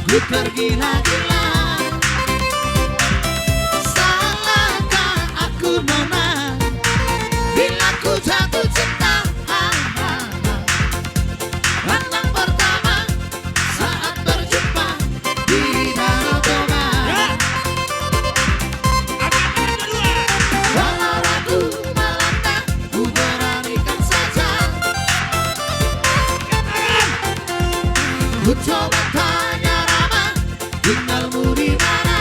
ku tergila-gila. Salahkah aku nona bila ku jatuh cinta? Pandang pertama saat berjumpa di Danau Toba. Walau ragu melanda, ku beranikan saja. Ku coba tanya ramah, tinggalmu di mana?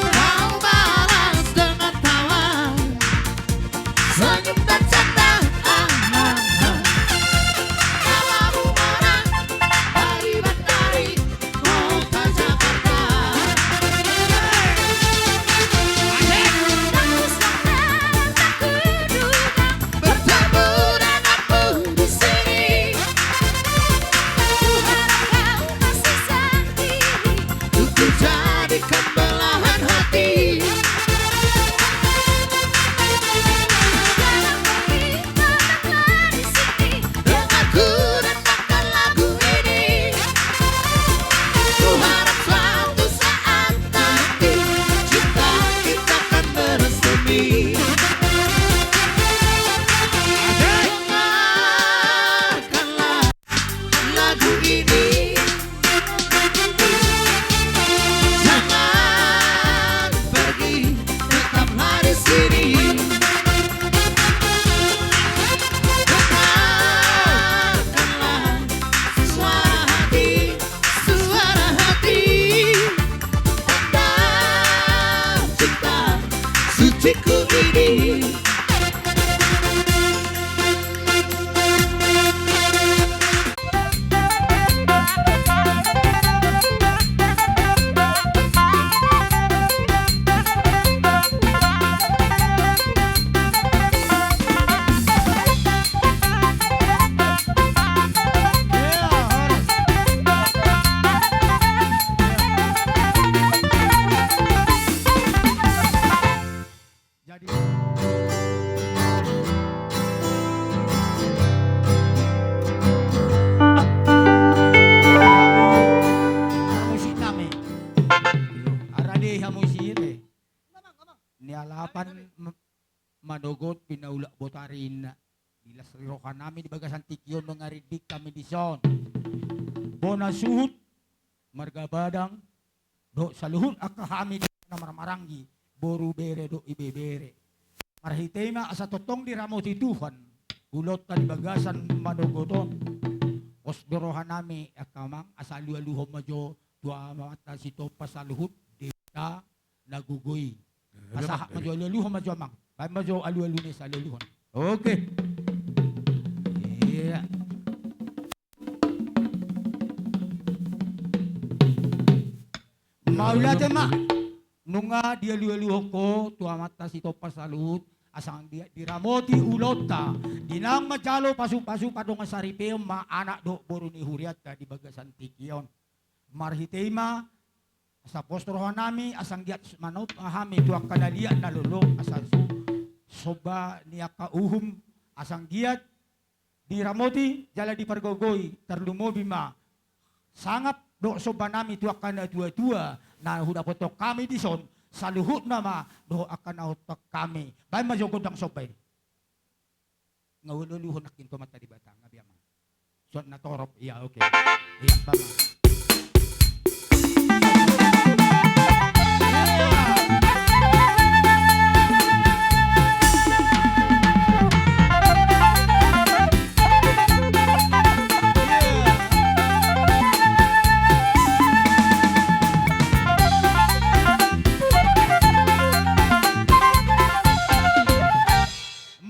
Kau balas dengan tawa, senyum dan canda. Namamu Mona dari Bandari kota Jakarta. Bertemu denganmu di sini. Ku jadikan belahan hati. Denganku dengarkan lagu ini. Ku harap suatu saat nanti cinta kita akan bersemi. Dengarkanlah lagu ini. Jangan pergi, tetaplah di sini. Dengarkanlah suara hati tentang cinta suciku ini. Jadi musik kami. Arade musik eh. Nialapan madogot pinaulak botarin. Bila serirokan namin di bagasan tikyon ng aridik kami di son. Bona suhut marga badang do saluhut akahami na marmaranggi. Boru bere do ibe bere. Marhitema asa totong di ramoti Tuhan. Ulot tali bagasan madogoton. Osdorohan nami akamang asa lualuhom majo dua mata sito pasaluhut dita nagugoy. Asa majo lualuhom majo amang. Bay majo alualune sa lualuhon. Okay. Yeah. Maulate ma. Nunga dia lualuho ko tua mata sito pasalut asang dia diramoti ulota dinang majalo pasu-pasu padong saripeo ma anak do boru ni huriat ka di bagasan tikyon marhitema sa postrohan nami asang giat manot ahami tuang kanalia na lolo asang soba niya kauhum asang giat diramoti jala di pargogoy terlumobi ma sangap do soba nami tuak kana dua-dua na huda potok kami di son saluhut nama do akan nautak kami bay majogod ang sobay ngawululuhon nakin to mata di batang ngabi ama so na torop iya okay iya bama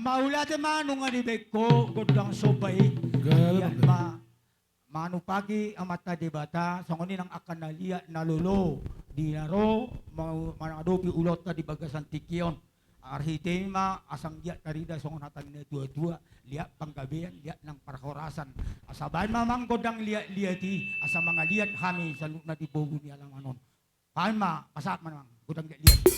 Maulate manong nga dibek ko, godang sobay. Yan ma. Manu pagi ang mata di bata, so ngunin ang akan nalia nalulo. Di naro, manadopi ulot ka di bagasan tikyon. Arhitema, asang giat karida, so ngunatan na dua-dua. Liat panggabian, liat ng parhorasan. Asabahan mamang godang liati, asa mga liat kami sa na di bogo ni alamanon. Pahan ma, pasak man godang liat.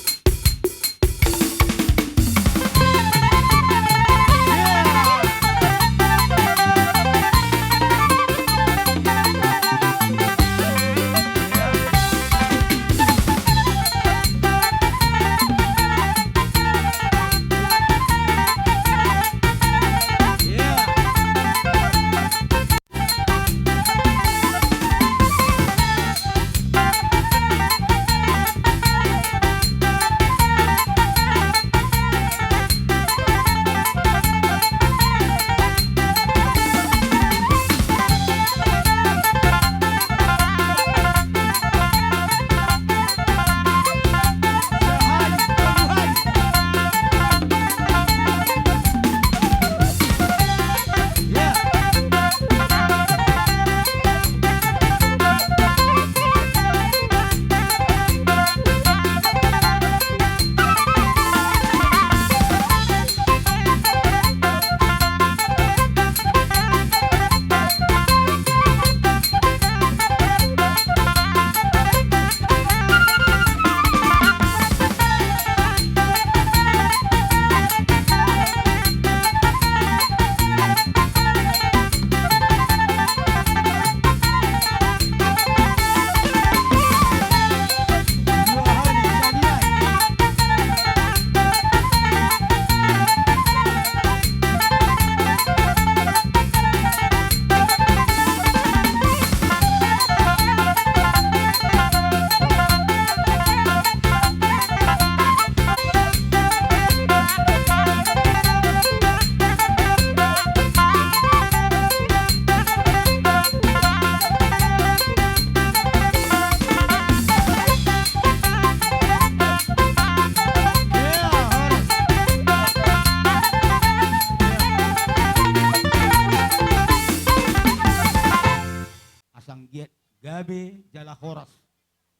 gabi jala horas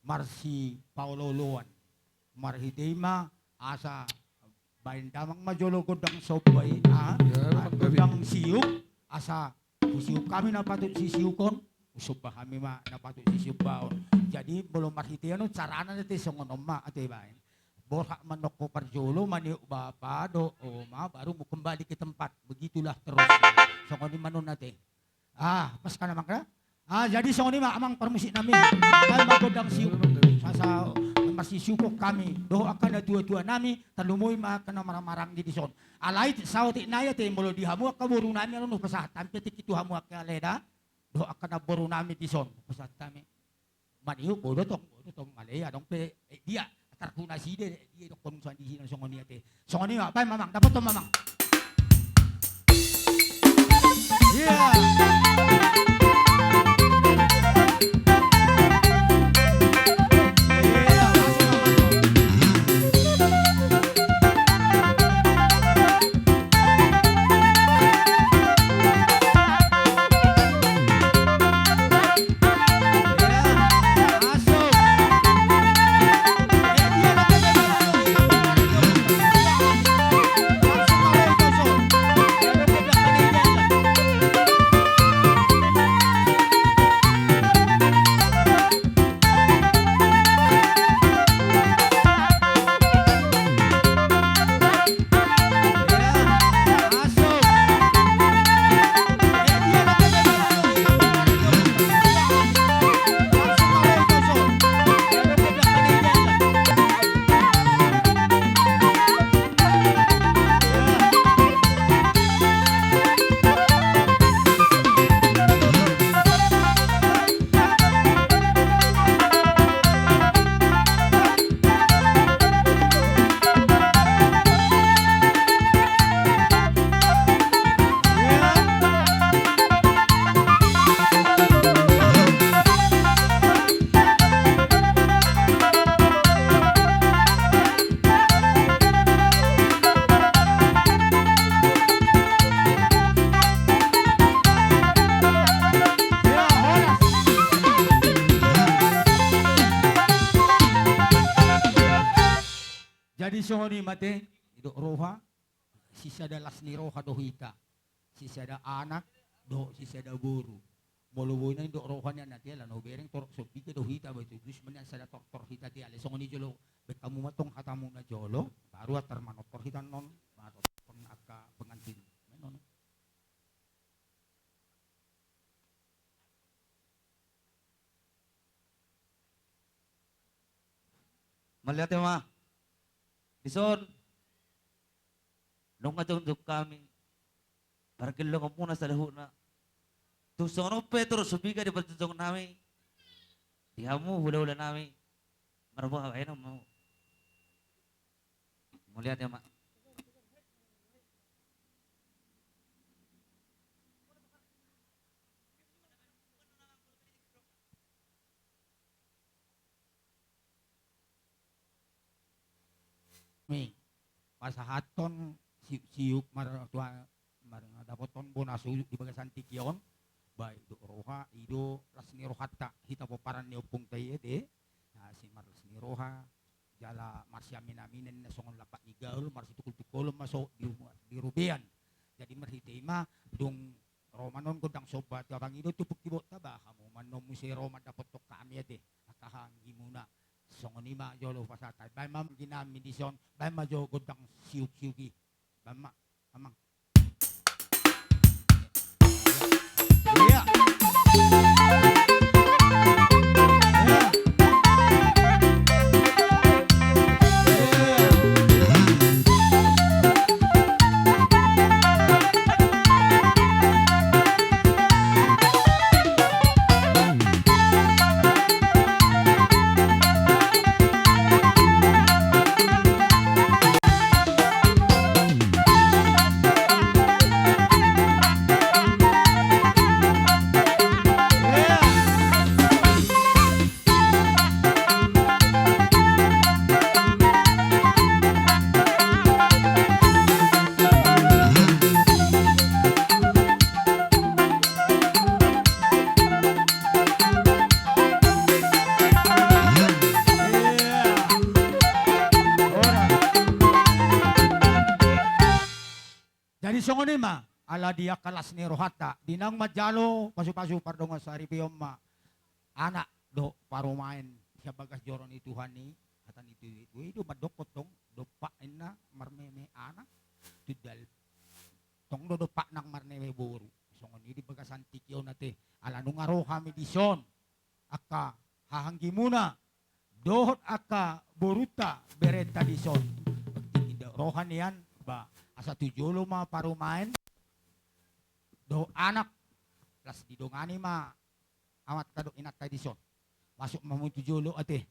marsi Paulo Luan marhidema asa bain damang majolo godang sobay godang siyuk asa siyuk kami na patut sisiyukon usop ba kami ma na patut sisiyuk baon jadi belum marhitiano carana nete songonom ma ate bain borak manok ko parjolo maniuk bapa do ma baru mau kembali ke tempat begitulah terus songoni manon nate pas ka naman ka jadi songoni ma amang permusik namin dahil magodang siyuk sasa masisukok kami doh akan na tua-tua nami talumoy makana marang-marang di dison alay sauti naya te molo dihamu kaburu nami ano pasahat tampi tikitu hamu akaleda doh akan na boru nami dison pasahat kami maniu bodo tong malaya dong pe dia tarkuna side dia dok konsuan di sini songoni ate songoni apa mamang dapat to mamang yeah. Jadi songoni mate do roha sisada lasni roha do hita sisada anak do sisada buru moluboy na do roha niya natin lano bereng torok so bige do hita ba ito dus man sada tor hita ti ale songoni jolo bet kamu matong hatamu na jolo baru atar manotor hita non baru pon aka pengantin menon malihat ya ma Dison, nung atundok kami, para kilo ka muna sa laho na. Tusong ano Petro, subiga di pagtutong namin. Diha mo, hula-hula namin. Marabang ayun mo. Mulihat ya, ma. Pasahaton siyuk tua dapoton bonasu di bagasan tikion baik do roha ido lasni rohata hita poparan ni opung taye de si mar lasni roha jala marsiamin aminen na songon lapak igaul marsi tukul-tukul masuk di rubian jadi marhitema dung romanon kodang sobat abang ido tupuk tibok tabah kamu manom musi roma dapot tok kami de akahang gimuna songonima jolo pasatay bay mam ginami dison bay majo godang siuk-siuki bama amang iya songon ma ala dia kalas ni rohata dinang majalo pasu-pasu pardonga sa ripiyom ma anak do parumain siya bagas joron ni Tuhan ni atan itu madokot tong dopa na marmeme anak tudal tong do dopa nang marmeme boru songon ini bagasan tikyo nate ala nung aroha medison aka hahanggi muna dohot aka boruta bereta dison rohan yan ba asa tujulo ma parumain do anak plus didongani ma amat kado inat tayo dison masuk mamu tujulo ate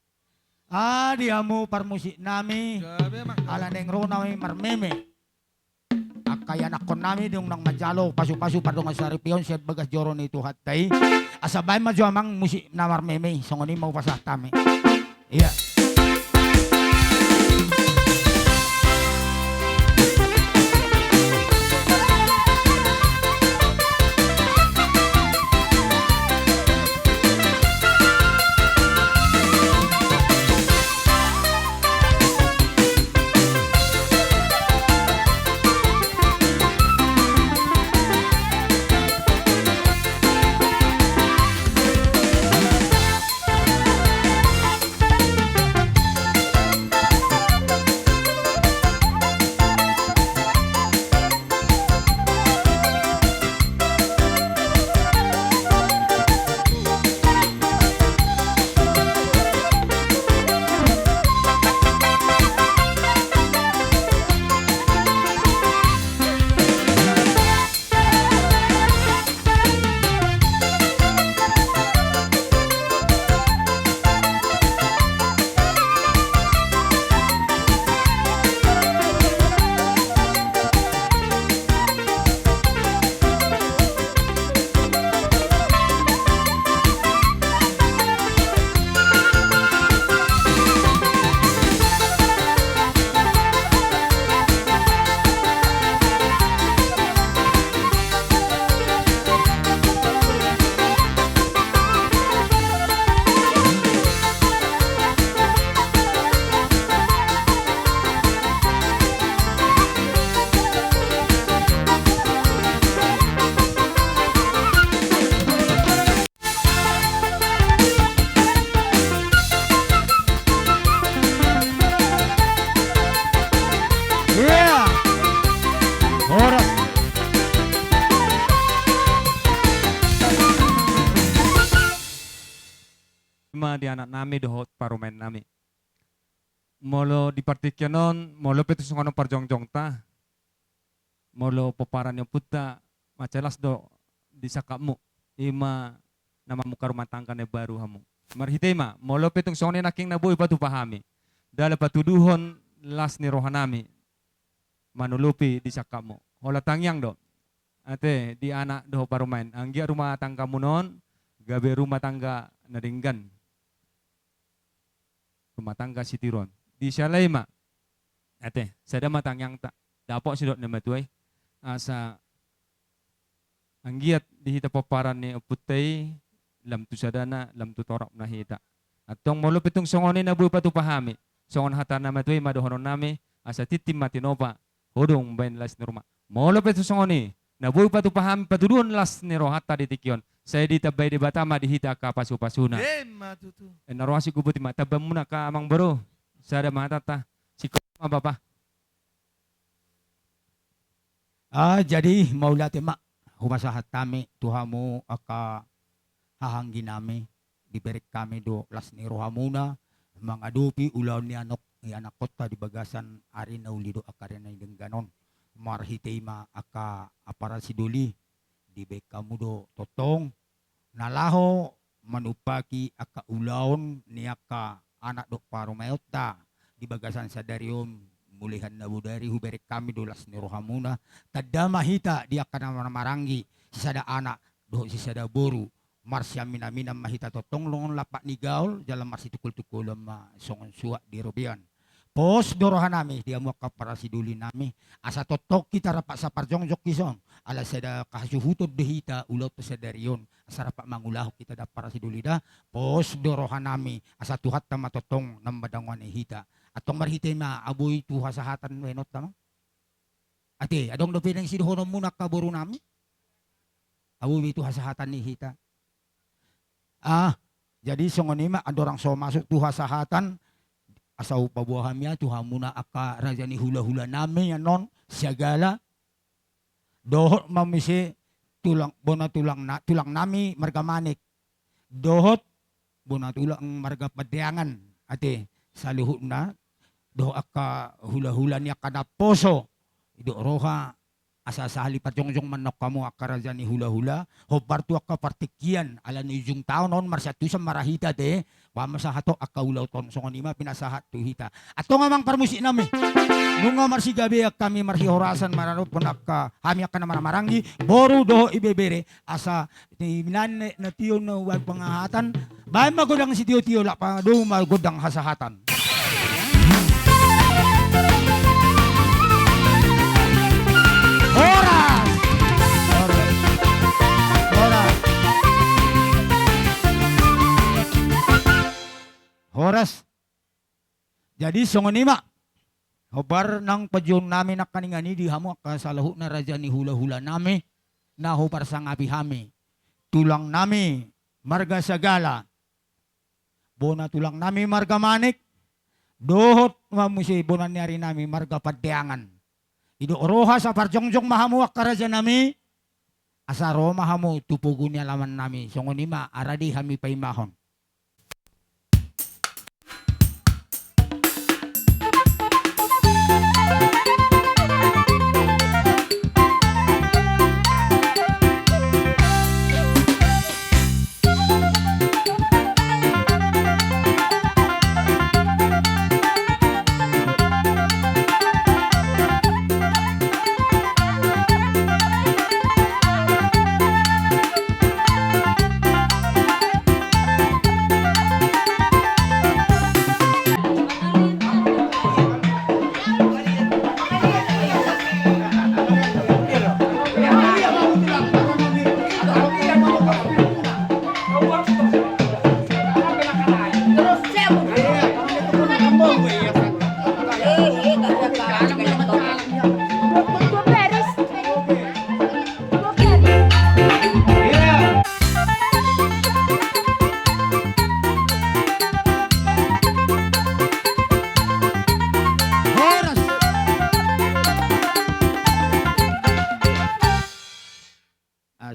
dia mo parmusik nami ala neng rona may marmeme akaya nakon nami yung nang majalo pasu-pasu padong sa ripiyon siya bagas joron ito hatay asabay majuamang musik na marmeme songoni mau pasah tami iya. Di anak nami dohot parumen nami. Molo di partikyanon, molo petus ngono parjongjong ta. Molo poparan yang puta, macelas do di sakamu. Ima nama muka rumah tangga ne baru hamu. Marhitema, molo petung sone naking naboy patu pahami. Dala patuduhon las ni rohanami. Manulupi di sakamu. Hola tangyang do. Ate di anak doho parumen. Anggia rumah tangga munon, gabe rumah tangga naringgan. Rumah tangga sitiron di sialay ma ate sada matang yang tak dapok sidot na matuay asa anggiat di hita paparan ni putay lam tu sadana lam tu torok na hita atong molo pitong songonin na buhay patu pahami songon hata na matuay madohonon nami asa titim matinopa hodong bain las ni rumah molo pitong songoni na buhay patu pahami patudun las ni rohata di tikyon saya ditabay di Batama di hita ka pasu-pasuna. Matutu. Naruasi ko buti matabang muna ka amang baro. Sada matata. Si Koma Bapa. Jadi maula tema humasahat kami tuhamu aka hahanggi nami diberik kami do las ni rohamuna mangadupi ulaw ni anak kota di bagasan ari na ulido akarin na ganon marhitema aka aparal siduli di bekamu do totong nalaho manupaki aka ulaon ni aka anak do parumayota di bagasan sa darium mulihan na budari huberik kami dolas ni rohamuna tadda mahita di akan marangi sisada anak do sisada boru marsya minaminam mahita totong longon lapak ni gaul jalan marsi tukul-tukul ma songon suak di robian pos dorohan nami dia mau para siduli nami asa totok kita rapak sa parjongjok kisong ala sada kahasuhutod dehita ulot sa darion asa rapak mangulah kita da para siduli da pos dorohan nami asa tuhat tama totong nam badangwan hita atong marhitay na aboy tuha sahatan wenot tama Ate, adong do pinang sinuhonom muna kaburo nami. Awu itu hasahatan ni hita. Jadi songonima andorang so masuk tu hasahatan asau pabuahamnya Tuhan muna aka raja ni hula-hula nami ya non siagala. Dohot mamisi tulang bona tulang nami marga manik. Dohot bona tulang marga padeangan. Ate, saluhut na do aka hula-hula niya kada poso. Ido roha asa sahali pajongjong manok kamu akaraja ni hula-hula hobar tu akka partikian ala ni jung taon non marsatu sa marahita te pama sa hato akka ulaw ton songonima pinasahat tu hita ato nga mang parmusi nami nunga marsi gabi kami marsi horasan marano pun akka hami akka na marangi boru do ibebere asa ni minan na tiyo na wag pangahatan bahay magodang si tiyo-tiyo la pa do magodang hasahatan. Horas! Horas. Jadi songonima. Hobar nang pajong namin na kaningani di hamo kasalahu na raja ni hula-hula nami na hobar sang api hami. Tulang nami marga sagala. Bona tulang nami marga manik. Dohot mamusi bonan nyari nami marga padeangan. Ido roha sa parjongjong mahamu akaraja nami asaro mahamu tupugunya laman nami songonima aradi hami paimahon.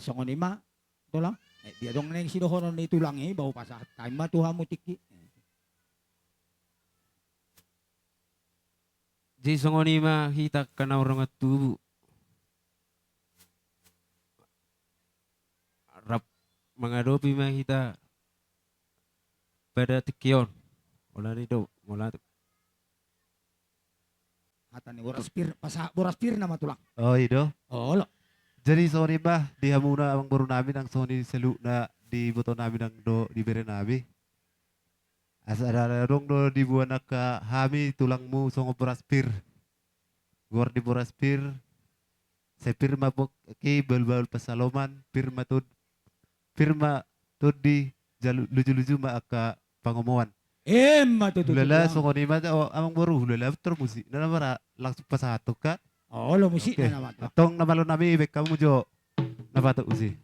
Songonima, ito lang. Di adong na yung sinuhonon na ito lang bawa pasahat tayo matuha mo tiki. Di songonima hita kana orang tubu. Rap mengadopi mah hita pada tikion. Wala nito, wala. Hata ni boras pir na matulang. Oh, ido. Oh, lo. Jadi sorry bah di hamuna abang baru nabi nang Sony selu na di buto nabi nang do di bere nabi. Asa ada dong do di buana ka hami tulangmu songo boraspir. Gor di boraspir. Sepir mabok ki bal-bal pasaloman firma tud di luju-luju ma aka pangomoan. Matututulang. Hulala songo ni mata amang baru hulala termusi. Na namara langsung pasato ka. Oh, lo musik Okay. na naman. Tong namalo nabi ibek kamu jo nabato usi.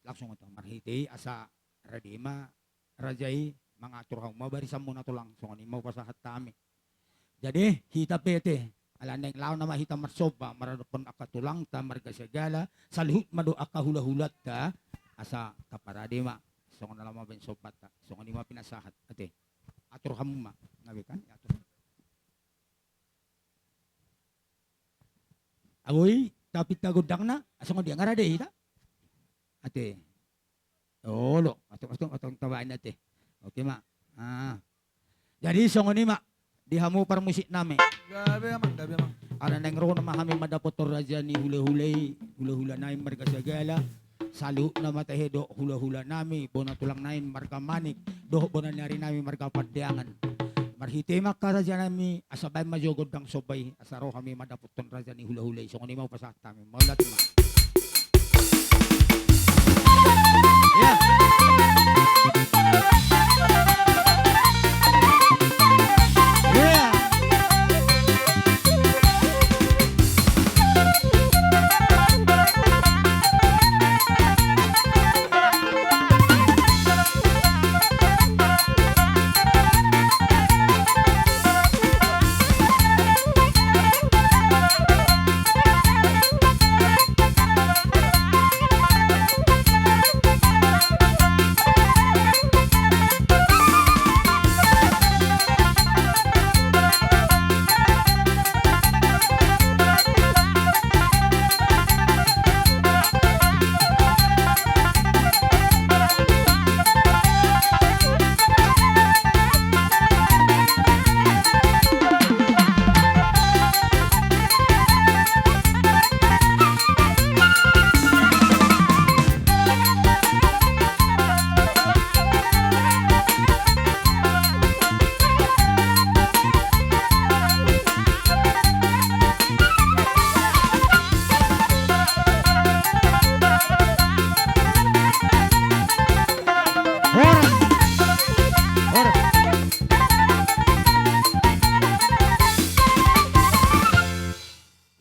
langsung ito marhiti asa radima rajai mangatur hang mabarisan mo na to langsung ni mau pasahat tami. Jadi hita pete alaneng law na mahita marsoba maradopon akatulang ta margasagala salhut madu akahula-hulat ta asa kaparadima so na lama ben sobat ta so ni ma pinasahat ate atur hamu ma ngawi kan atur agoy tapi tagudang na asa dia ngarade ita ate olo atong tawain ate okay ma jadi so ni ma dihamu parmusik nami Gabi amang. ana neng ro na mahami madapot raja ni hula-hula naim marga sagala salu na matahedo hula-hula nami bona tulang naim marga manik doh bona nari nami marga padyangan marhite makka raja nami asabay majogod dang sobay asaro kami madapot raja ni hula-hula so ni mau pasat kami maulat ma ya yeah.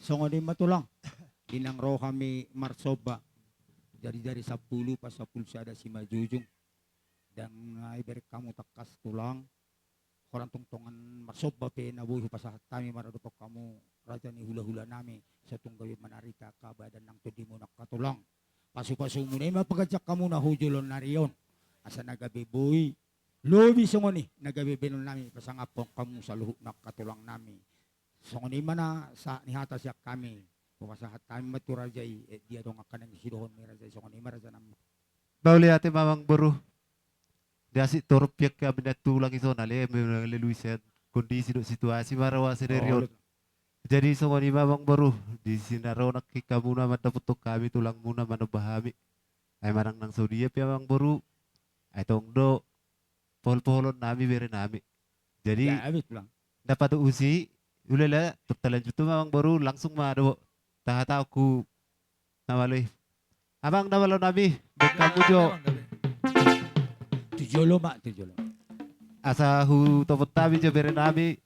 Songo di matulang dinang roh kami marsoba dari 10 pas 10 ada si majujung dan ibarat kamu takas tulang orang tungtongan marsoba pe nabuhi pasahat kami maradupok kamu raja ni hula-hula nami sa tunggawi manarita ka badan ng tudi mo nakatulang pasu-pasu mo na mapagajak kamu na hujulon nariyon asa nagabiboy lobi songo ni nagabibinon nami pasangapong kamu sa luhuk nakatulang nami songo ni mana sa nihata siya kami pasahat kami maturajay dia dong akan ang sidohon mi raja songo ni maraja nami Bauli ate mamang buru. Dasi torop yak ka binatulang iso nale leluisan kondisi do situasi marawa senerion. Jadi semua ni mamang buru di sinaro nakika muna madaputok kami tulang muna manubahami. Ay marang nang Saudi ya mamang buru. Ay tongdo pol-polon nami bere nami. Jadi ya abis pulang dapat usi ulala terlanjut tu mamang buru langsung mado tahu ku nawaloy. Abang nawalo nami kamu jo tujolo mak tujolo asa hu topot tabi jo bere nami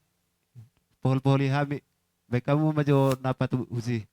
pol-poli hami. Baik kamu majo napa tu usi.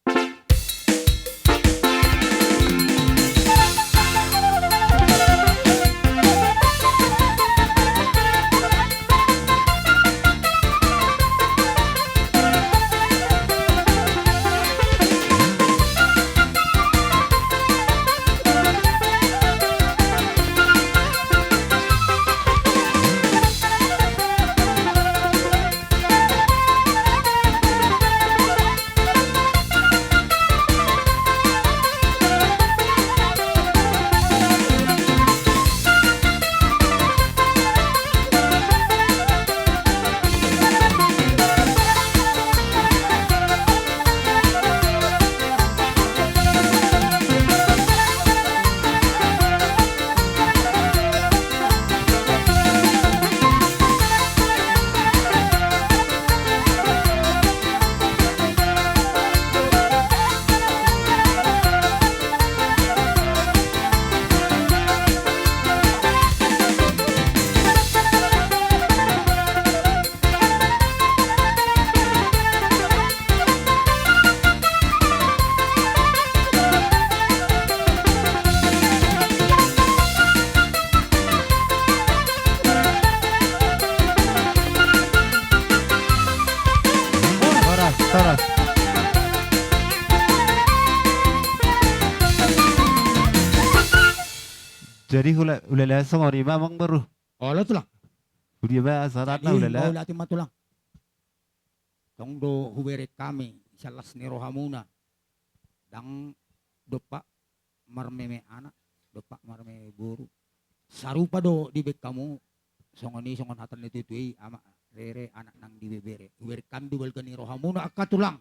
Jadi ulala songoni ma mang baru. Ola tulang. Uli ba sarat na Jadi ulala. baula ti matulang. Tongdo hubere kami salas ni rohamuna. Dang dopa marmeme anak, dopa marmeme buru. Sarupa do di bek kamu songoni songon hatan itu ama rere anak nang di bebere. Hubere kami dubal ni rohamuna akatulang.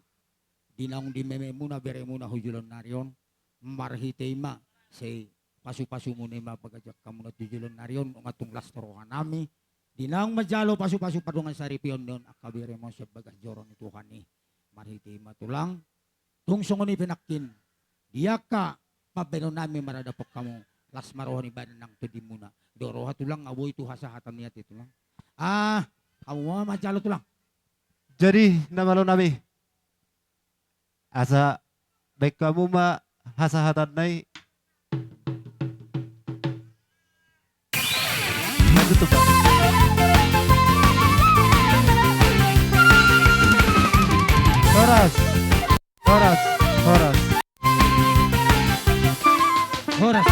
Dinaung di meme muna bere muna hujulon narion marhiteima se pasu-pasu munema pagajak kamu na tujulon narion ngatung las torohan nami dinaung majalo pasu-pasu padungan saripion don akabere mo siya bagas joron itu hani marhiteima tulang tungsong ni pinakin dia ka pabenon nami maradapok kamu las marohani badan nang tudi muna doroha tulang awo itu hasahatan niat itu lang kamu mau majalo tulang. Jadi namalo nami. Asa baik kamu ma hasahatan nai. Betul Pak. Horas.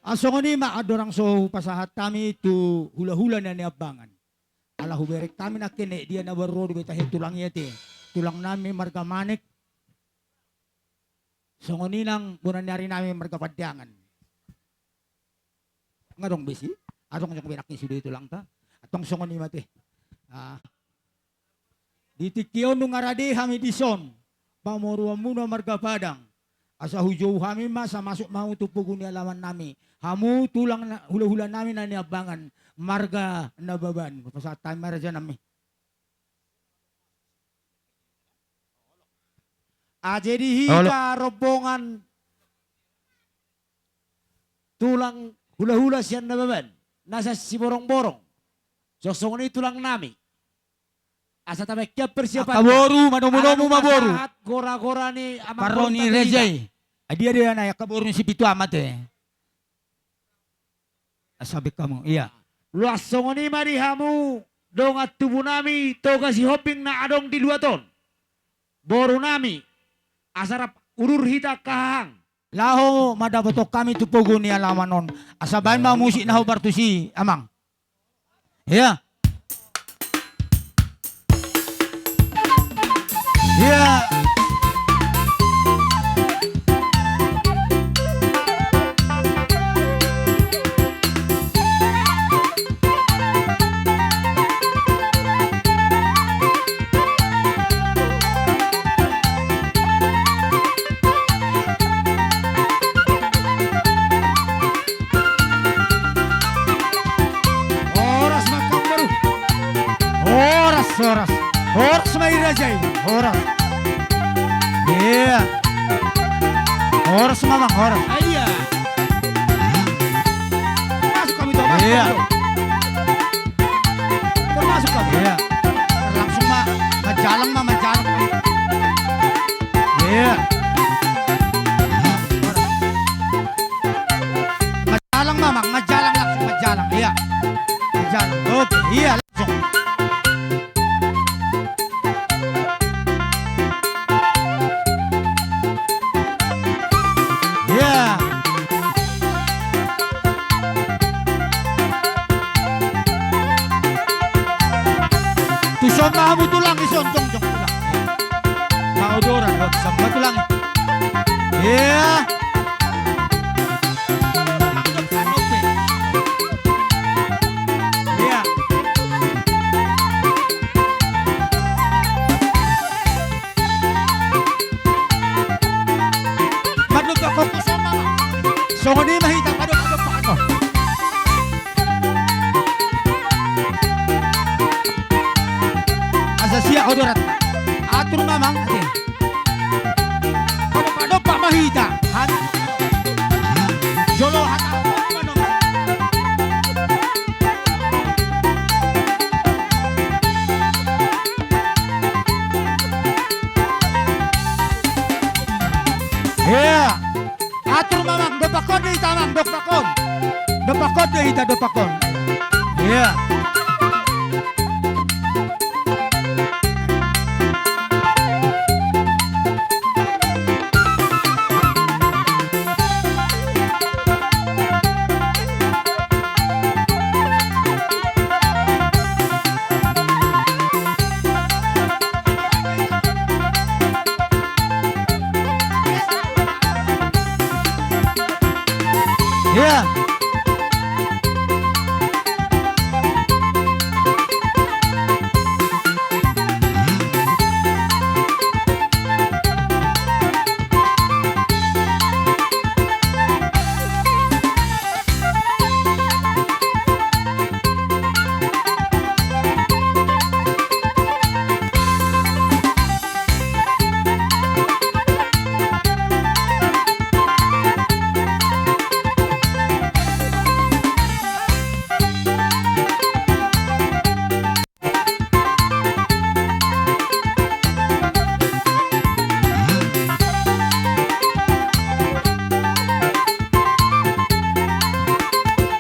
Asong ni maadorang so pasahat kami itu hula-hula na niabangan. Ala huberek kami na kene dia na baro di betahe tulang yete. Tulang nami marga manik. Songoni nang bulan dari nami marga padyangan. Ngadong besi. Atong yung pinakni sudo ito lang ta. Atong songoni mati. Ditikyon nung aradi hami dison. Pamuruan muna marga padang. Asa hujo kami sa masuk mau tupugun ni alaman nami. Hamu tulang na, hula-hula namin na niabangan. Marga nababan. Pasat tayo maraja nami. Jadi hika rombongan tulang hula-hula siyan nababan. Nasa si borong-borong. Sosong ni tulang nami. Asa tabi kaya persiapan. Kaboru, manomunomu maboru. Gora-gora ni amang Paroni Rejay. Dia na kaboru si Pitu Amat eh. Sabi kamu, iya. Lasong ni marihamu dong at tubuh nami toga si hoping na adong di 2 ton. Boru nami asarap urur hita kahang. Laho madapatok kami tupugo ni alamanon. Asabayan mga musik na hubarto si amang. Iya. Iya. Horas may rajay. Horas. Yeah. Horas mamang, horas. Iya. Masuk kami tuh. Iya. Masuk kami. Iya. Langsung majalang majalang. Iya. Majalang mamang, majalang langsung majalang. Iya. Majalang. Oke, iya langsung. Ison mahamu tulang ison jong tulang. Maudoran sama tulang. Yeah. Yeah. Madug ako kusama. So hindi mahita madug pa ako. Siya odorat atur mamang ate pada pak mahita han jolo hata manong yeah atur mamang dopakon di tamang dopakon di ita dopakon yeah. Iya.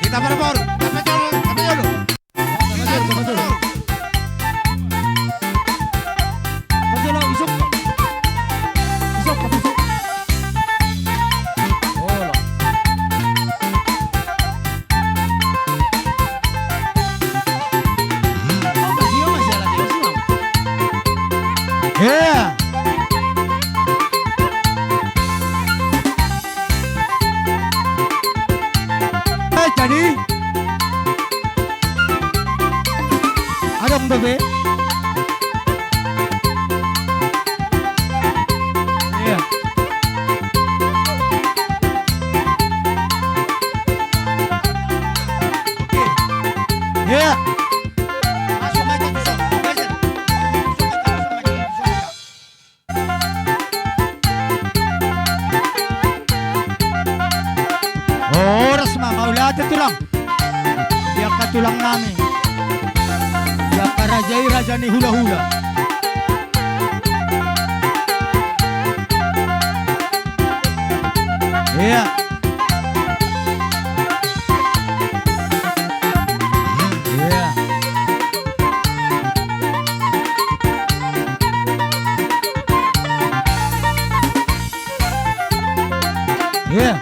Kita berpor, dapat dulu, dapat dulu. Pagdalo, isok. Isok, isok. Oh, lo. Oh, masih yung masih lagi, masih lang. Yeah. Jadi Adong bebe. Iya. Oke. Iya. Masuk aja bisa. Oras maulat itu lang. Dia katulang namin. Dia karajay raja ni hula-hula. Iya. Iya. Iya.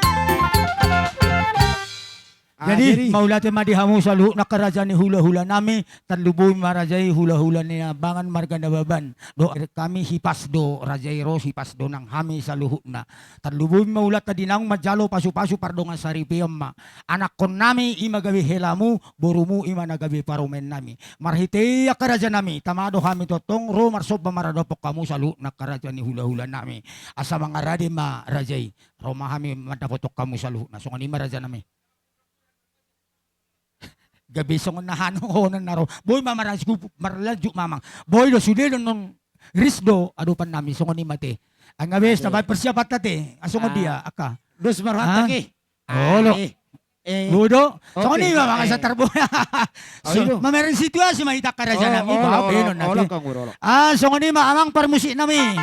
Jadi maulate madihamu sa luhuk na karajaan ni hula-hula nami tanluboy marajay hula-hula ni bangan marganda baban do kami hipas do rajay ros hipas do nang hami sa luhuk na tanluboy maulat dinang majalo pasu-pasu pardongan saripiyam ma anak kon nami imagabi helamu borumu ima nagabi parumen nami marhite ya karajaan nami tamado hami totong ro marsob maradopok kamu sa luhuk na karajaan ni hula-hula nami asa mga radi ma rajay roma hami madapotok kamu sa luhuk na so ni maraja nami gabi songon na hanong honan na ro. Boy mamarang sikup marladyo mamang. Boy do sudelo non risdo adupan nami songon ni mate. Ang gabi sa persiapat tate. Asongon dia aka. Dos marhat lagi. Olo. Ludo. Songon ni Okay. mga sa tarbo. So mamerong situasi mahita ka ra nami. Benon natin. Songon ni maamang parmusi nami.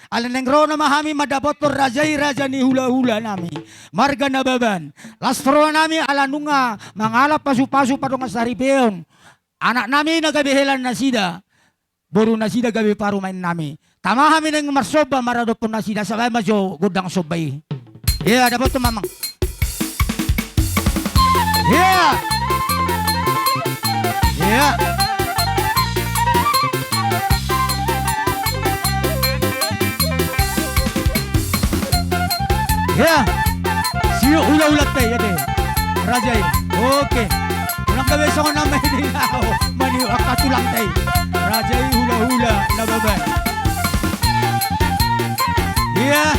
Alam neng ro na mahami madapot to rajay raja ni hula-hula nami. Marga na baban. Lastro nami alanunga mangalap pasu-pasu padong saripeon. Anak nami nagabihelan na sida. Boru na sida gabi parumain nami. Tama kami neng marsoba maradopon na sida. Sabay majo gudang sobay. Yeah, dapat to mamang. Yeah. Yeah. Ya, siyo ulat-ulat tayo yate. Rajay, okay. Ulang gabi sa ko na may nilaw. Maniw akatulang tayo. Rajay hula-hula na babay. Ya.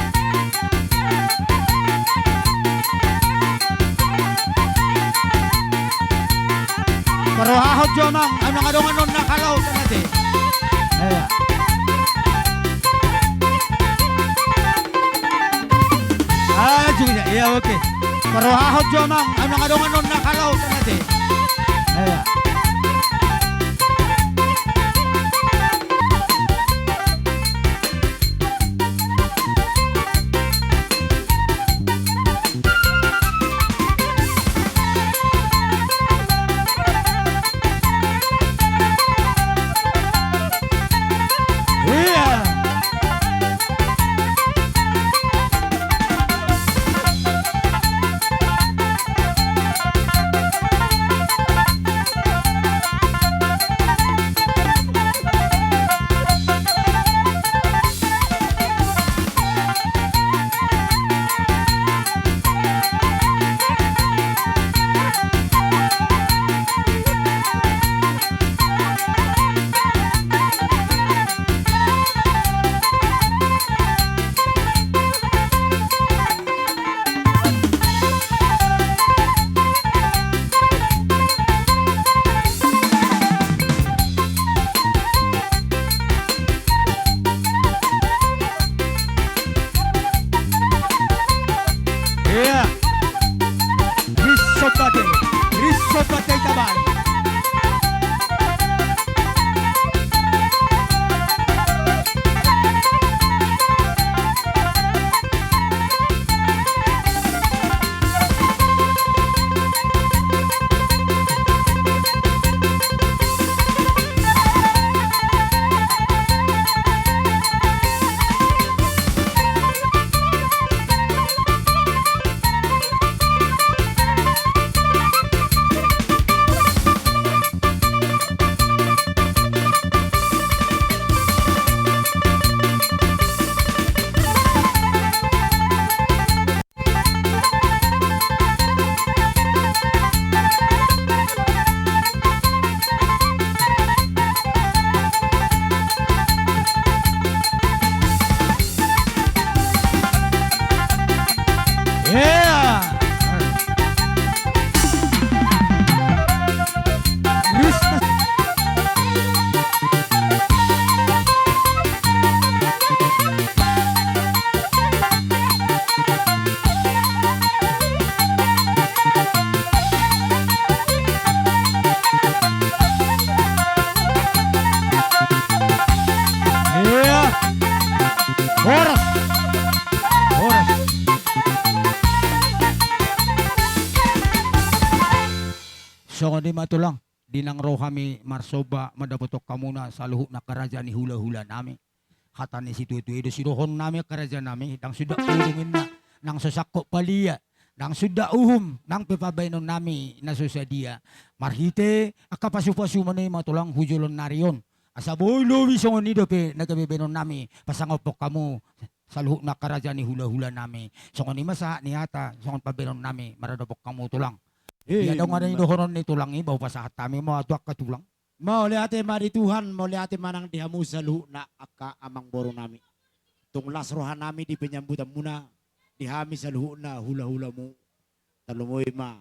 Pero ahot jomang, ano nga doon anon nakalaw sa natin. Ayan. Juga iya oke. Pero ahot jomang ano nga dong anon nakalaw sa natin. Ayan. Iya. So di matulang dinang rohami marsoba madapotok kamuna sa luhuk na kerajaan ni hula-hula nami. Kata ni situ itu sirohon nami kerajaan nami dang sudah urungin na nang sasakko palia nang sudah nang pepabainon nami na susadia. Marhite akapasu-pasu manay matulang hujulon narion. Asa boy lobi songon ni dope nagabebenon nami pasangopok kamu sa luhuk na kerajaan ni hula-hula nami. Songon ni masa ni ata songon pabenon nami maradopok kamu tulang. Iya daw nga rin dohoron ni tulang ibaw pa sa hatami mo atuak ka tulang. Mau lihat mari Tuhan, mau lihat manang dihamu saluh na aka amang boro nami. Tung lasrohan nami di penyambutan muna dihami saluh na hula-hula mu. Talumoy ma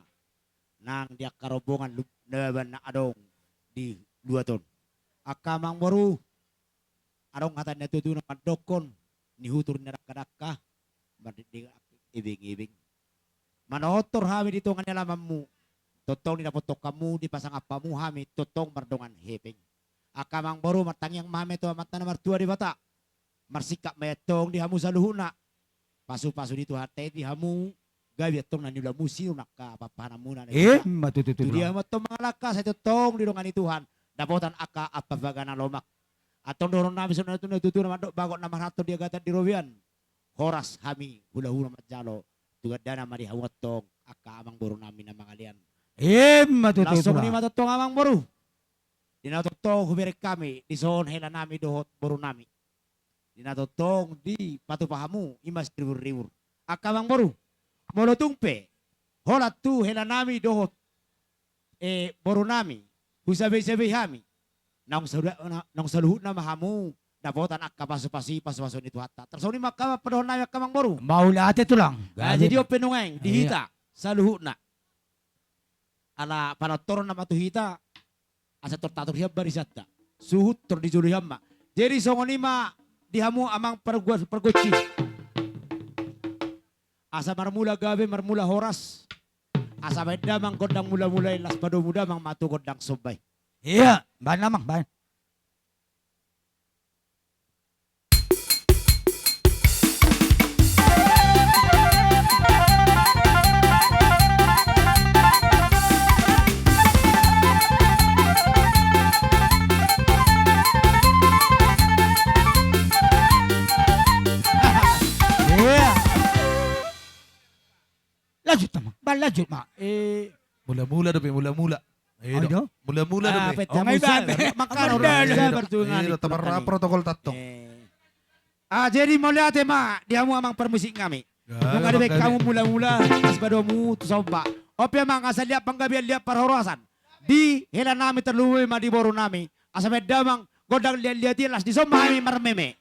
nang dia karobongan naban na adong di 2 ton. Aka amang boro adong kata na tutu na madokon ni hutur na dakadaka mardidig ibing-ibing. Manotor hami dito nga nalaman mo. Totong dinapotok kamu di pasang apa mu hami totong mardongan hepeng. Akamang baru martangyang mame to mata na martua di bata. Marsikap mayatong di hamu saluhuna. Pasu-pasu dito hate di hamu gabi atong na nila musi nak ka papana muna. Matututu Tu dia tulang. matong mga lakas ay totong di dongan Tuhan. Dapotan aka apa bagana lomak. Atong doron nami sunod na tutu na mandok bagot na marhato dia gata di robian. Horas hami hula-hula matjalo. Tugad dana mari hawatong aka amang boro nami na mangalian. Matututu Langsung ni tulang. matotong amang boru. Dinatotong humirik kami di son hela nami dohot boru nami. Dinatotong di patupahamu imas riwur-riwur. Akamang boru. Molotungpe. Holat tu hela nami dohot boru nami. Husabi-sabi hami. Nang saluhut na mahamu. Dapotan akka pasu-pasi pasu-pasu ni tuhata. Terus ni makama padohon nami akamang boru. Maula ate tulang. Jadi o penungeng dihita saluhut na. Ala panatoron na matuhita asa tortator hiya barisata suhut tor di julu hamma jadi songonima dihamu amang pergoci asa marmula gabe marmula horas asa beda mang godang mula-mulai las pado muda mang matu godang sobay. Iya, ban lamang ban. Iya. Lanjut naman. Ban lanjut mak. Mula-mula daw, mula-mula. Ayun, Ano? mula-mula daw. Pet Oh my God. makan Ang orang ganda. bertungan Tabar protokol tattong. Jadi mau lihat ma dihamu amang permusik kami. Kung ada baik kamu mula-mula pas badomu tu soba. Ope mang asal lihat panggabian lihat perhorosan. Di hela nami terluwe ma di boru nami. Asa beda mang godang lihat las di somba kami marmeme.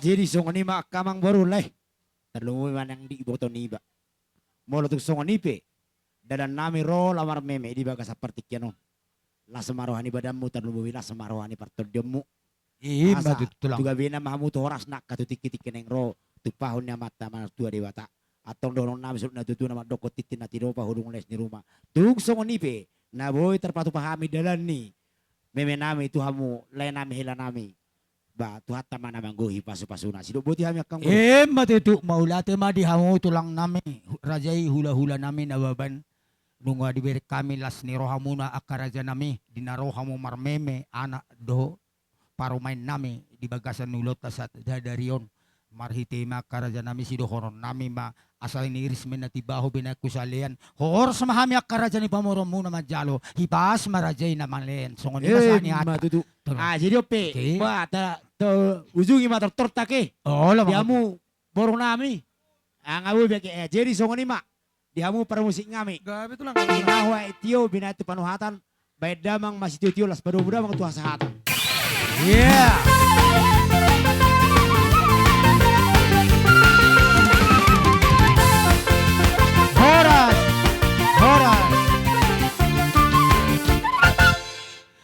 jadi songon ima kamang baru leh. Terlalu man yang diiboto niba. Molo tuk songon ipe. Dadan nami ro lamar meme di baga seperti kiano. La semarohani badamu terlalu la semarohani partodemu. Ima tulang. Tuga bina mahamu tu horas nak katutik-tik neng ro. Tu pahunnya mata mana tua dewata. Atong dorong nami sulut na tutu nama doko titin na tiropa hudung les ni rumah. Tuk songon ipe. Na boy terpatu pahami dalan ni. Meme nami tu hamu lain nami hela nami. Ba tu hatta mana manggohi pasu-pasuna. Sido boti hami akang bro. Matutu maulate ma di hamu tulang nami. Rajai hula-hula nami nababan. Nunga diberi kami las ni rohamuna akaraja nami. Dinarohamu marmeme anak do. Parumain nami di bagasan nulot tasat dadarion. Marhitima akaraja nami sido horon nami ma. Asal ini iris menatibaho binaku salian. Hor samahami akaraja ni pamoromu na majalo. Hibas marajay na malen. Songon iba sa ni ata. Matutu. Tulang. Jadi ope. Okay. Ba ta ujungi ma torta ke. Oh, lamang. Diamu borong nami. Ang abu beke jadi songon ima. Diamu para musik ngami. Gabi tulang. Inahwa itio binatu panuhatan. Baik damang masih tio las baru muda mang tuah sahatan. Yeah. Horas. Horas.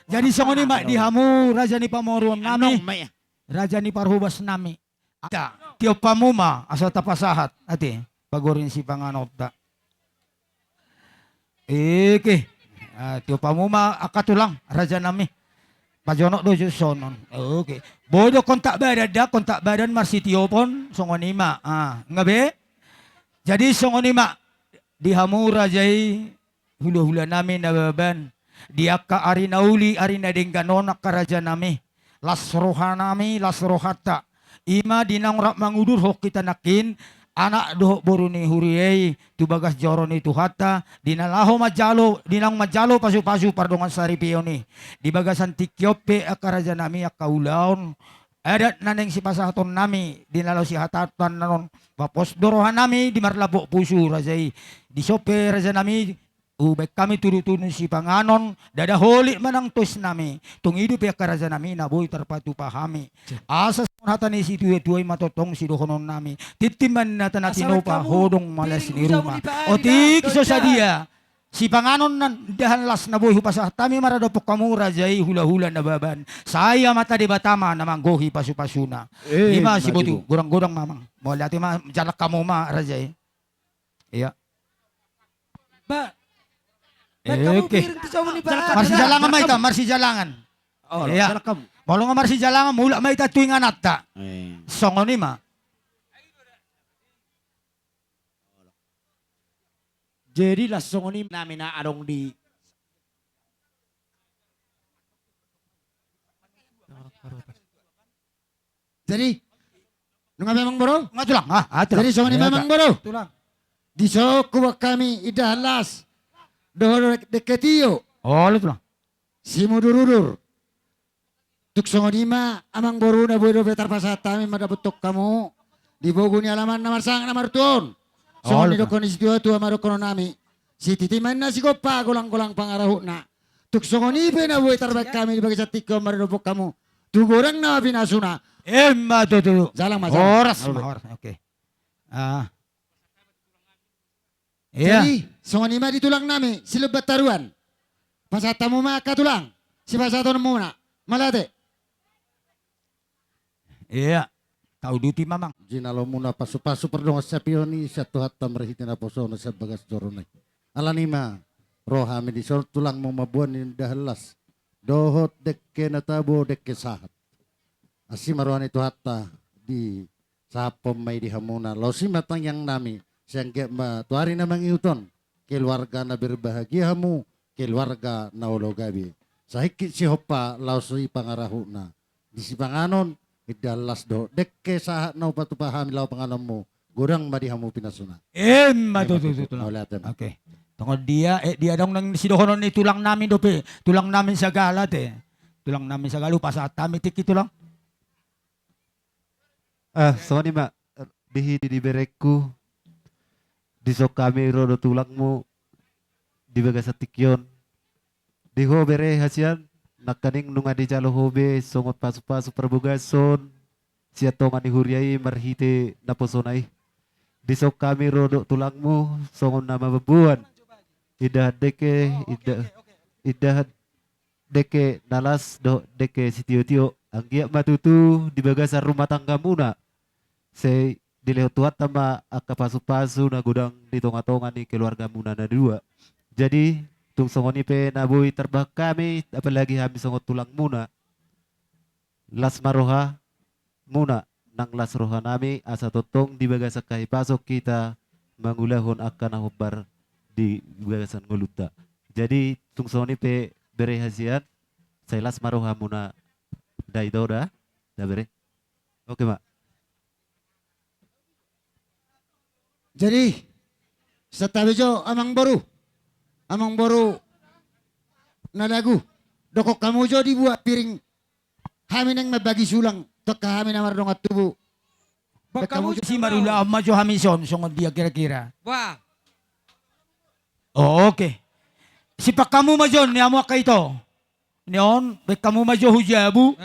Jadi songon ni mak dihamu raja ni pamoruam nami. Anong may. Raja ni parhubas nami. Ata, tio pamuma asal tapasahat. Ati, pagorin si panganopta. Ike, tio pamuma akatulang raja nami. Pajonok dojo sonon. Oke. Bodo kontak badan marsi tio pon songonima. Ngabe? Jadi songonima dihamu rajai hula-hula nami nababan. Dia ka arina uli arina dengganon karaja nami. Lasroha nami lasrohata. Ima dinang rak mangudur hok kita nakin. Anak doh boruni huriyei tu bagas joron itu hatta dinalaho majalo dinang majalo pasu-pasu pardongan sari pioni di bagasan tikyope akaraja nami akaulaon adat naneng si pasahaton nami dinalaw si hatatan nanon bapos dorohan nami di marlabok pusu rajai di sope raja nami ubek kami turu-turu si panganon dada holi manang tos nami tung hidup ya karaja nami naboy terpatu pahami asas hata ni si tuwe matotong si dohonon nami titiman na tanatinopa hodong malas ni rumah otik so sa dia si panganon nan dahan las na boy hupasa tami maradopok kamu rajai hula-hula na baban saya mata di batama namang gohi pasu-pasuna lima si botu gurang-gurang mamang mo lati ma jalak kamu ma rajai iya Ba, oke marsi jalangan ma ita marsi jalangan Oh, iya salah kamu. Malo nga marsi jalangan mula ma ita tuwing anak ta songon ni ma Jadi lah songon ini namin na arong di Jadi, nung memang bro? nga tulang Jadi songon ni memang bro? tulang Di so kuwa kami idahalas. Dohor deketio. oh lu tulang Si mudurudur. Tuk songon ima amang boru na bodo betar pasatami madabutok kamu. Di bogo ni alaman na marsang na martuon. Songon ni dokon isitiwa tuwa marokono nami. Si titiman na si kopa gulang-gulang pangarahu na. Tuk songon ibe na boy tarbak kami di bagi sa tiko maradopok kamu. Tugurang na pinasuna. Emma tuh. Jalang mas. Horas, horas. Oke. Iya. Jadi, songon ima ditulang nami, silebat taruan. Pasatamu maka tulang. Si pasaton muna. Malate. Iya. Tahu duti mamang. Jinalo muna pasu-pasu perdonga sa pioni sa tuhatta marihitin na posono sa bagas jorone. Alanima, rohami di sol tulang mo mabuan ni dahalas. Dohot dekke natabo dekke sahat. Asi maruani tuhatta di sapom may di hamuna. Losi matang yang nami. Siyang ma tuari na mangiuton. Keluarga na berbahagia mo. Keluarga na ulogabi. Sa hikit si hopa lausi pangarahu na. Di si panganon. Idalas do. Dekke sahat na upatupahami lau panganon mo. Gurang madihamu pinasuna. Emma tuh. Naulaten. Oke. Tunggu dia dong nang sidohonon ni tulang namin dope. Tulang namin sa galat Tulang namin sa galu pas atami tiki tulang. Songon ni mak bihi di bereku. Di sok kami rodo tulangmu. Di bagas tikyon. Di ho bere hasian. Nakaning nunga di jalo hobe. Songot pasu-pasu perbugason. siatongan ni huriai marhite naposonai. Disok kami rodok tulangmu songon nama bebuan. Idah deke idah deke nalas do deke sitio-tio anggia matutu di bagasar rumah tangga muna. Se dileo tuat tama aka pasu-pasu na gudang di tonga-tonga ni keluarga muna na dua. Jadi tung songoni pe nabui terbak kami apalagi kami songot tulang muna. Las maroha muna nang las roha nami asa totong di bagasak kai pasok kita mangulahon akan ahobar di bagasan nguluta. Jadi tung songoni pe bere hasiat saya las maroha muna dai doda da bere. Oke mak. Jadi satabejo amang boru na lagu dokok kamu jo dibuat piring hamin yang mabagi sulang tok hamin amar dongat tubuh. Kamu si marula majo hamison songon dia kira-kira. Wah. Oh, oke. Si pak kamu majon ni amo ka ito. Neon, bek kamu majo hujabu.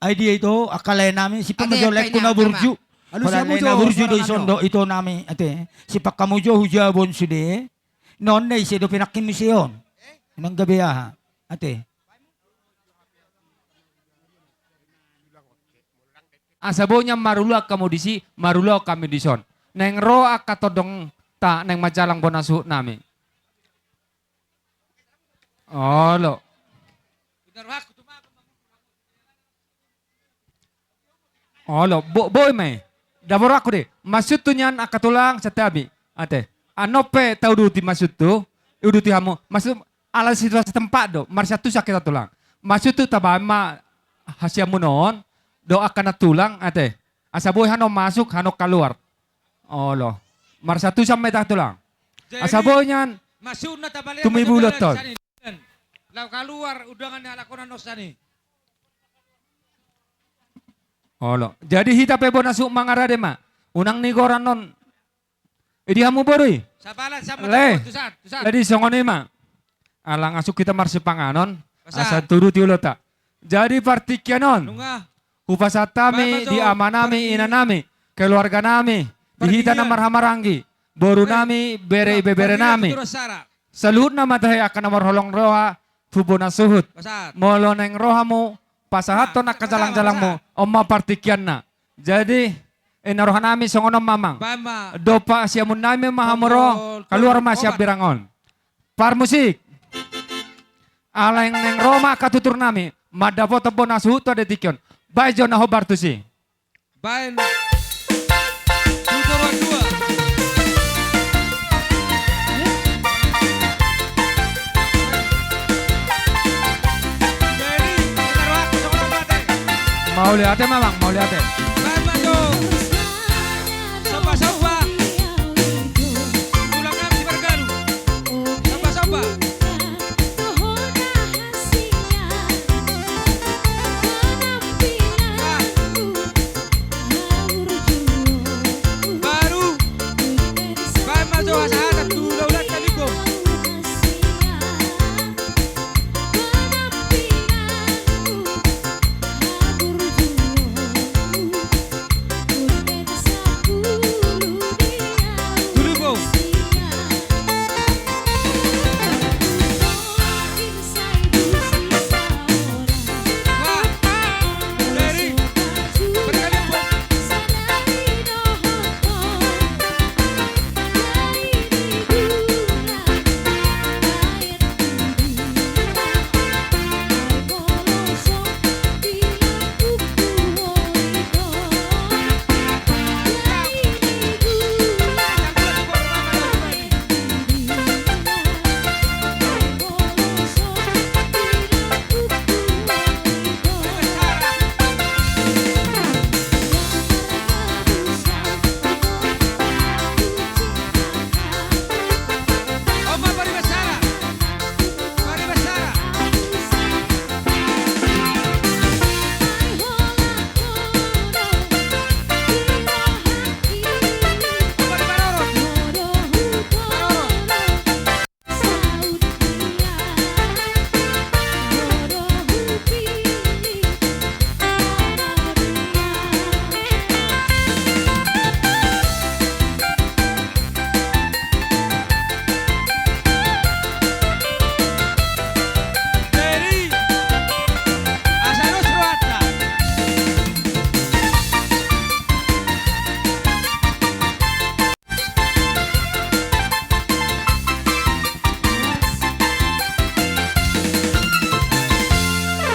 Ay dia itu akalay namin si pamajo lek ko na burju. Wala na burju do isondo ito namin ate. Si pak kamu jo hujabon sude. Non na isi do pinakim misyon. Nang gabi ate. Asabonya marula kamu disi, marula kami dison. Neng roa katodong ta neng majalang bonasu nami. Oh lo. Oh lo, boy may. Dabor ako deh. Masud tu nyan akatulang setabi. Ate. Anope tau duti masud tu. Uduti hamu. Masud ala situasi tempat do. Marsatu sakit tulang. Masud tu tabama hasyamu non. Doa kana tulang ate. Asaboy hano masuk hano keluar. Oh lo. Marsatu sampai tak tulang. Asaboy nyan. Masuk na tabali. Tumibulot ton. Lau keluar udangan alakonan nosani. Oh lo. Jadi hita pebo nasuk mangarade ma. Unang nigoran non. Idi hamu boroi. Sabalan sama tusan. Ladi songone ma. Alang asuk kita marsi panganon. Asa turuti ulota. Jadi partikianon. Nunga. Upasatami, di amanami, inanami, keluarga nami, dihita na marhamaranggi, boru nami, bere bebere nami. Salut na matahay akan namar holong roha, fubo na suhut. Molo neng rohamu, pasahato na kajalang-jalang mo, oma partikian na. Jadi, inarohan nami songonom mamang. Dopa siamun nami mahamuro, keluar ma siap birangon. Par musik. Aleng neng Roma katutur nami, madapo tebo na suhut to detikyon. Baik John Hobar tu sih. Baik. Tuturuan dua. Jadi, taruh aku sama mate. Mau lihat mamang, mau lihat. Baik maju. Soba. Tulang kami bergaru. Soba.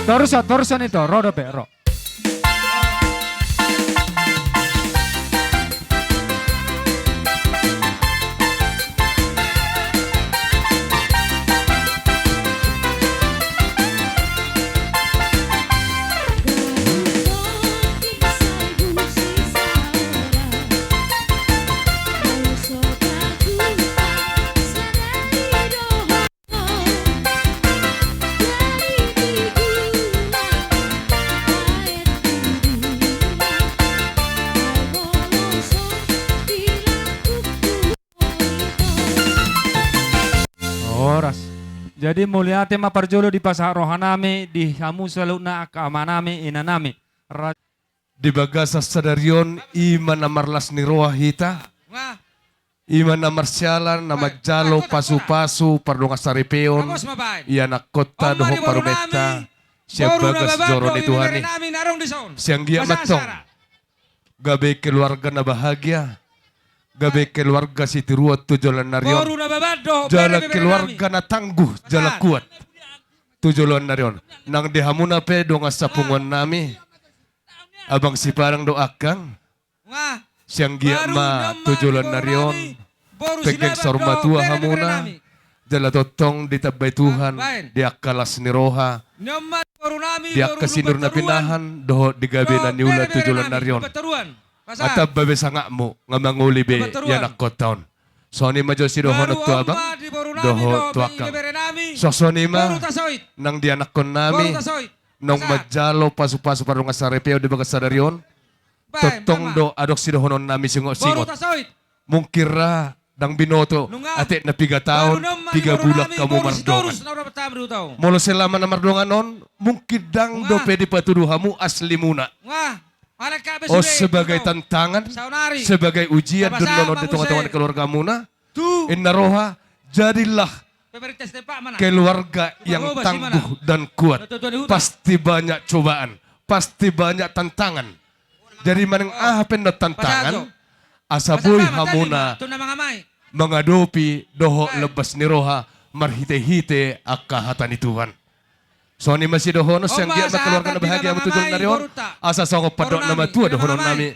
Torusan itu, ro dope, ro. Oras. Jadi mulia tema parjolo di pasar rohanami di hamu selalu na akamanami inanami. Di bagasa sadarion iman amarlas ni roa hita. Nga. Iman amarsialan na magjalo pasu-pasu pardong asaripeon. Tapos mabain. Iya nakota Oma doho di Boru parumeta. nami, Siya Boru na bagas babado, joro ni Tuhan ibibere ni. namin narong di zone. Siyang giya Masasara. matong. Gabi keluarga na bahagia. Gabi keluarga si tiruat tujulan naryon. Boru na babado, Jala ibibere keluarga na tangguh, jala kuat. Tujulan naryon. Nang dihamuna pe dong asapungan nami. Abang si parang doakang. Nga. Siyang giya Baru ma naman tujulan Boru naryon. nami. Boru Pekeng silabad sormatua do, hamuna. ibibere nami. Jala totong ditabay Tuhan. Bain. Diakalas ni Roha. Naman Boru nami, Diak Boru kasinur na lubateruan. pinahan. Doho digabi Do, na niula ibibere tujulan nami, naryon. lubateruan. Pasar. Atab babe sanga mo nga manguli be Lubateruan. yan akkotaon. So ni majo si doho Baru na tuabang. oma di Boru nami, Doho do, tuakang. ibibere nami. So ni ma Boru tasoit. nang dianak kon Boru nami. tasoit. Nung Pasar. magjalo pasu-pasu parang asarepeo di bagas sadaryon. Bain, Totong mama. do adok si dohonon nami Boru singot-singot. tasoit. Mungkira dang binoto Nunga. ate na piga taon, Baru naman, piga Boru bulak nami, kamu Boru mardongan. Sidorus na dapat tayo daw. Molo selama na mardongan non, mungkin dang do Nga. pwede patuduhamu asli muna. Nga. Anak ka O sebagai tantangan, Saunari. sebagai ujian Sama-sama, dun nono di Muse. tengah-tengah keluarga muna. Tu. Inna roha, jadilah Pemeriksaan Pak mana? keluarga yang Berubah, tangguh si dan kuat. Tuan di hutan. Pasti banyak cobaan, pasti banyak tantangan. Jadi manang ahapen na tantangan, asaboy hamuna Ito na mga may. mengadopi doho lebas ni roha marhite-hite akahatan ni Tuhan. So ni masih doho no siyang Oma, giya na keluarga na sahabat, bahagia di mga matutol mamay, na riyon. boruta. Asa sa ko padok Boru na nami, matua di mga doho mamay. nami.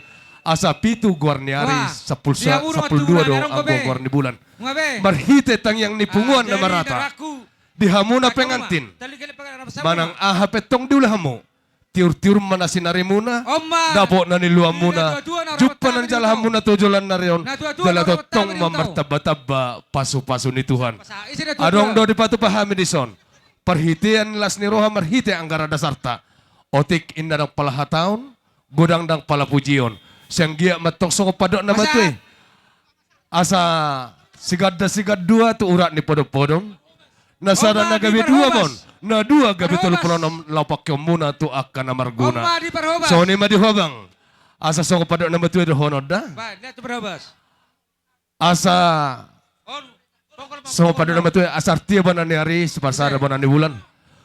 Asa pitu guarniari Wah, sa pulsa dia urong sa pulduwa at do tubulan, ang arong gabi. guarni bulan. Mga be. Marhite tang yang nipunguan na Jadi, marata. daraku. Dihamuna Ako, pengantin. Ma. Tali kali pagkakasama mo. Manang ahapetong diulahamo. Tiur-tiur mana sinari muna. Oma. Dapo na niluwa muna. Dua-dua na Jupa rawat ng tabi jalahan dito. muna tujulan na riyon. Na dua-dua Dala na rawat totong tabi dito. mamartaba-taba pasu-pasu ni Tuhan. Pasa, isi na dua-dua. Adong do di patu pahami di son. Perhitian las ni roha marhite anggara dasarta. Otik inda dang palahataon. Godang dang palapujion. Siyang giya matong soko padok na Masa? matwe. Asa sigad dua tu urat ni podong-podong. Nasara Oma, na gabi di dua Perhobas. mon. Na dua gabi Perhobas. tulu puno lapak yung muna tu akan amarguna. Oma di Perhobas. So ni madihobang. Asa soko padok na matwe do honod da. Ba, lihat tu Perhobas. Asa On. Tungkol pa- soko padok na matwe asar tiya ba na ni hari sepasara ba na ni bulan.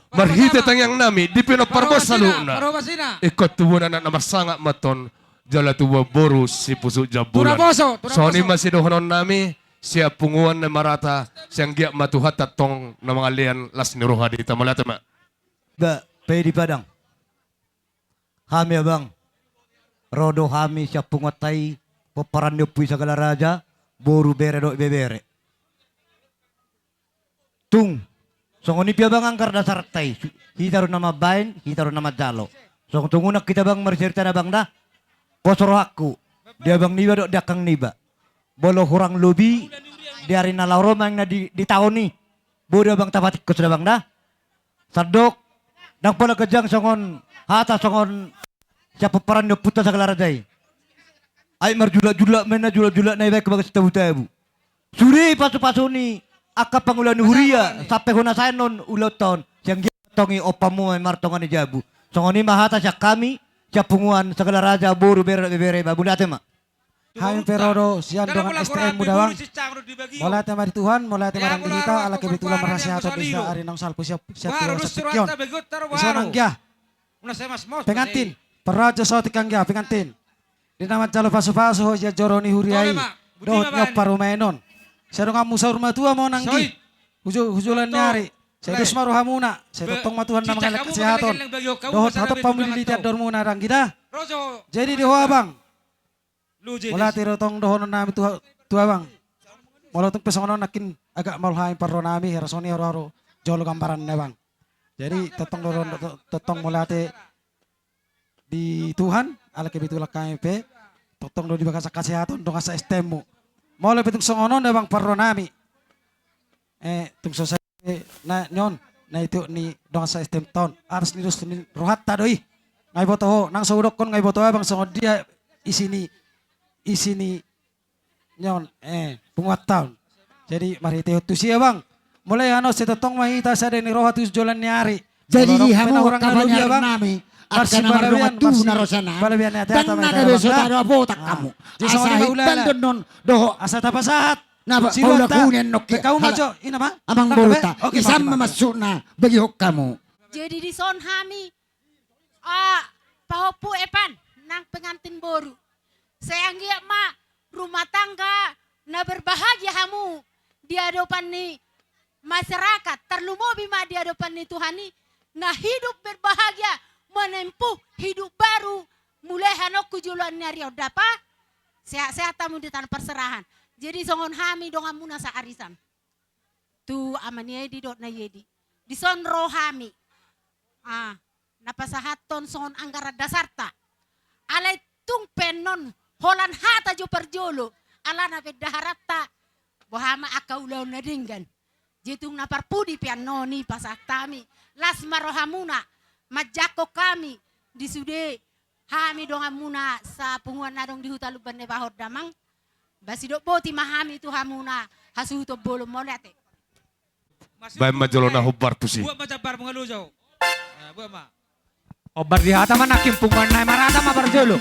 Marhite tang yang nami di pino parbos salu na. Perhobas sina. Ikot tubunan na namasanga maton. Jala tuwa boru si puso jabulan. Turaboso. So ni masih dohonon nami siya punguan na marata siyang giya matuhat tatong na mga lian las ni roha di tamalata ma. Ba, pwede padang. Kami abang. Rodo kami siya pungatay. Paparan niyo po sa galaraja. Boru bere do bebere. Tung. So kung niya bang angkar na sartay. Hitaro na mabain, hitaro na madalo. So kung tungunak kita bang marserta na bang na. Posoro aku. Dia bang niba do dakang niba. Bolo hurang lubi. Diari na lauro mang na di tahun ni. Bodo bang tapatik ko sudah bang na. Sardok. Nang pala kajang songon. Hata songon. Siapa peran niyo puta sa galaraday. Ay marjula-jula mena jula-jula na ibay kabagas tabu-tabu. Suri pasu-pasu ni aka pangulan ni Huria sampai hunasayan non uloton siyang gitongi opamu ay martongan ni Jabu. So ni mahata siya kami siya punguan sa galaraja buru bere babulate ma. Hain perodo siyan dengan STM Mudawang. Mulai tema di Tuhan, mulai tema Ya, yang mula kita, rawa ala ko kebetulan perparan merasa yang atau kusalido. bisa arinang salpo siap siap Waro tuwa dus sa surata tikyon. begut taro Isa nang gya, Una sa mas mos. pengantin, peraja sa tikang gya, pengantin. Di naman jalo paso-paso, ya joroni huriai, Tole, Mak. Budi, dohot Mak, nyop Ban. parumenon. Sa nga musa rumah tua mo nanggi, Soy. hujulan Ito. nyari, Saya dus marohamuna. Saya totong matuhan na mga kesehatan. Dohot hatop pamililitat dor muna rang kita. Rojo. Jadi di hoa bang. Luji. Mula tiro tong dohonon namin tuha bang. Mula tong pesongono nakin agak malhain parro nami herasoni haro jolo gambaran na bang. Jadi totong mula te di Tuhan ala kebitulak kami pe. Totong do di bakasa kesehatan dong asa estemu. Mula petung songono na bang parro nami. Tung sosai na nyon na itu ni dong asa estem ton. Aras ni dus ni rohat tadoi. Ngai boto ho nang saudok kon ngai boto bang songod dia isini nyon penguat tahun. Jadi mari teo tu sia bang. Mulai ano sa totong mahita sa ni rohat us jolan ni ari. Jadi hamu orang kabanya nami akan nomor dua tu na rosana. Dan nada besok ada botak kamu. Asahit dan non doho asa tapasahat. na Si paula Wata, kunen nok Kau majo, ina ba? amang Nakabe? boruta Okay, isam bakit? masuk na bagi hok kamu. Jadi di son hami pahopu epan nang pengantin boru. Saya ngia ma rumah tangga na berbahagia hamu di hadapan ni masyarakat. Terlumobi ma di hadapan ni Tuhan ni na hidup berbahagia menempuh hidup baru mulai hanok kujulan nyari dapa sehat-sehat tamu di tanah perserahan. Jadi songon hami dongan muna sa arisan. Tu aman yedi dot na yedi. Di son rohami. Napasahaton songon anggara dasarta. Alay tung penon holan hata jo perjolo. Ala na pedaharata. Bohama akaulaw na dinggan. Jitung naparpudi pian noni pasaktami. Las marohamuna. Majako kami. Di sude hami dongan muna sa punguan nadong di hutaluban ne bahor damang. Basidok boti mahami tu hamuna hasuto bolo molate. Baik majolo na hubar pusi. Buat macam bar mengalujo. Buat ma. Obar di hata manakim pungan na marata mabarjolo.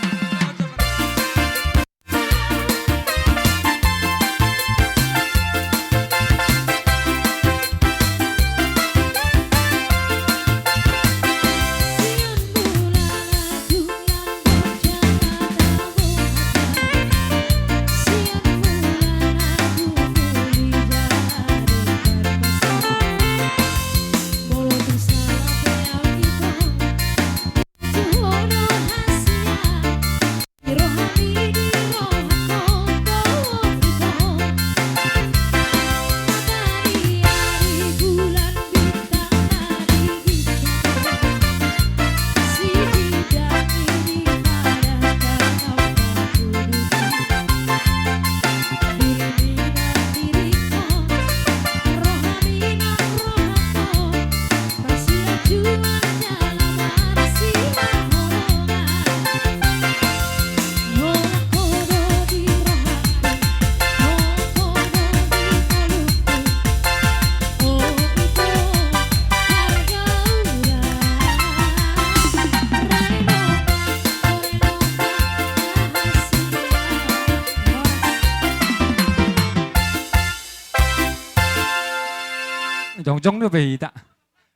Jongjong do behita.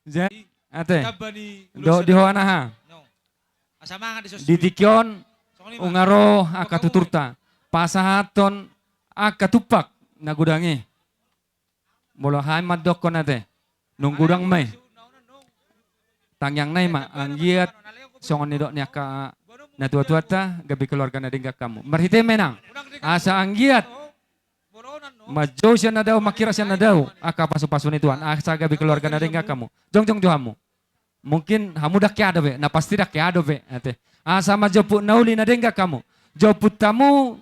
Jadi ate Kabani. do di hoana ha. No. Asamangan di sosio. Ditikyon ungaro akatuturta. Pasahaton akatupak nagudangi. Molo hay madokon ate. Nunggudang may. Tangyang nay ma anggiat songon nidok niya ka na tua-tua gabi keluarga na dingga kamu. Marhite menang. Asa anggiat majo siya na daw, makira siya na daw. Aka pasu-pasu ni Tuhan. Asa gabi keluarga na rin kamu. Jong johamu. Mungkin hamu dak ya be, na pasti dak ya be. Ate. Asa majo pu nauli na rin kamu. Jo tamu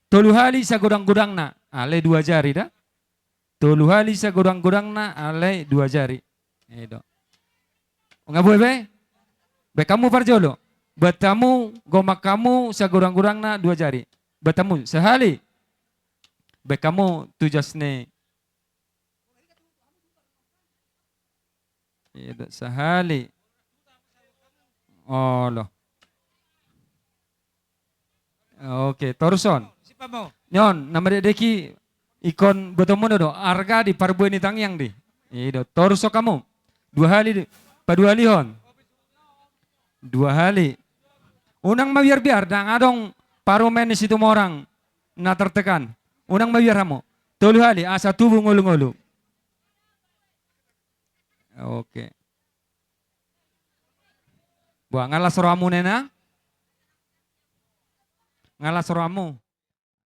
tolu hali sa gudang-gudang na. Ale 2 jari dah. Tolu hali sa gudang-gudang na. Ale 2 jari. Edo. Nga boy be? Be kamu parjolo. Betamu gomak kamu sa gudang-gudang na 2 jari. Betamu sehali. Baik kamu tujas ne. Iya sehali. Oh loh. Oke, Torson. Siapa mau? Nyon, nama deki ikon bertemu do. Arga di parbueni tangyang di. Iya, Torso kamu. 2 hali, pa 2 hon. 2 hali. Unang mabiar-biar, dang adong parumen situ orang na tertekan. Unang mabiar mo. 3 hali asa tubuh ngulu-ngulu. Oke. Buat ngalas roamu nena? Ngalas roamu.